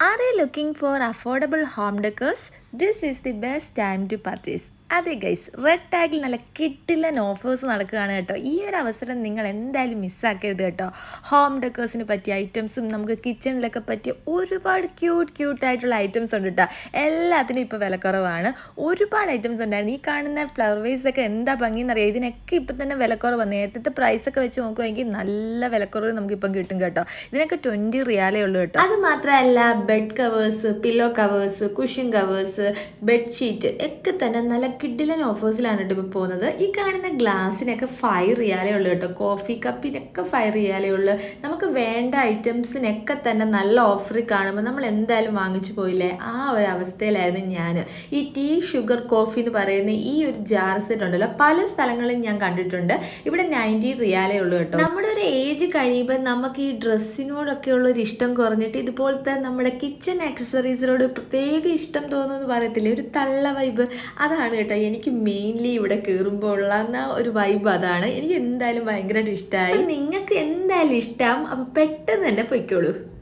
Are you looking for affordable home decors? This is the best time to purchase. അതെ guys, red ടാഗിൽ നല്ല കിട്ടില്ലൻ offers നടക്കുകയാണ് കേട്ടോ. ഈ ഒരു അവസരം നിങ്ങൾ എന്തായാലും മിസ്സാക്കരുത് കേട്ടോ. ഹോം ഡെക്കേഴ്സിന് പറ്റിയ ഐറ്റംസും നമുക്ക് കിച്ചണിലൊക്കെ പറ്റിയ ഒരുപാട് ക്യൂട്ടായിട്ടുള്ള ഐറ്റംസ് ഉണ്ട് കേട്ടോ. എല്ലാത്തിനും ഇപ്പോൾ വിലക്കുറവാണ്. ഒരുപാട് ഐറ്റംസ് ഉണ്ടായിരുന്നു. ഈ കാണുന്ന ഫ്ലവർ വേസൊക്കെ എന്താ ഭംഗിയെന്നറിയാം. ഇതിനൊക്കെ ഇപ്പം തന്നെ വിലക്കുറവ്. നേരത്തെ പ്രൈസൊക്കെ വെച്ച് നോക്കുമെങ്കിൽ നല്ല വിലക്കുറവ് നമുക്കിപ്പം കിട്ടും കേട്ടോ. ഇതിനൊക്കെ 20 റിയാലേ ഉള്ളൂ കേട്ടോ. അത് മാത്രമല്ല, bed covers, pillow covers, cushion covers, bedsheet ഒക്കെ തന്നെ നല്ല കിഡിലൻ ഓഫേഴ്സിലാണ് കേട്ടോ ഇപ്പോൾ പോകുന്നത്. ഈ കാണുന്ന ഗ്ലാസ്സിനൊക്കെ 5 റിയാലേ ഉള്ളൂ കേട്ടോ. കോഫി കപ്പിനൊക്കെ 5 റിയാലേ ഉള്ളൂ. നമുക്ക് വേണ്ട ഐറ്റംസിനൊക്കെ തന്നെ നല്ല ഓഫറിൽ കാണുമ്പോൾ നമ്മൾ എന്തായാലും വാങ്ങിച്ചു പോയില്ലേ? ആ ഒരു അവസ്ഥയിലായിരുന്നു ഞാൻ. ഈ ടീ ഷുഗർ കോഫി എന്ന് പറയുന്ന ഈ ഒരു ജാർ സെറ്റ് ഉണ്ടല്ലോ, പല സ്ഥലങ്ങളിലും ഞാൻ കണ്ടിട്ടുണ്ട്. ഇവിടെ 90 റിയാലേ ഉള്ളൂ കേട്ടോ. നമ്മുടെ ഒരു ഏജ് കഴിയുമ്പോൾ നമുക്ക് ഈ ഡ്രസ്സിനോടൊക്കെ ഉള്ള ഒരു ഇഷ്ടം കുറഞ്ഞിട്ട് ഇതുപോലത്തെ നമ്മുടെ കിച്ചൺ ആക്സസറീസിനോട് പ്രത്യേക ഇഷ്ടം തോന്നുന്നു പറയത്തില്ലേ, ഒരു തള്ള വൈബ്. അതാണ് കേട്ടോ എനിക്ക് മെയിൻലി ഇവിടെ കയറുമ്പോൾ ഉള്ള ഒരു വൈബ്. അതാണ് എനിക്ക് എന്തായാലും ഭയങ്കരമായിട്ട് ഇഷ്ടമായി. നിങ്ങൾക്ക് എന്തായാലും ഇഷ്ടം. അപ്പം പെട്ടെന്ന് തന്നെ പൊയ്ക്കോളൂ.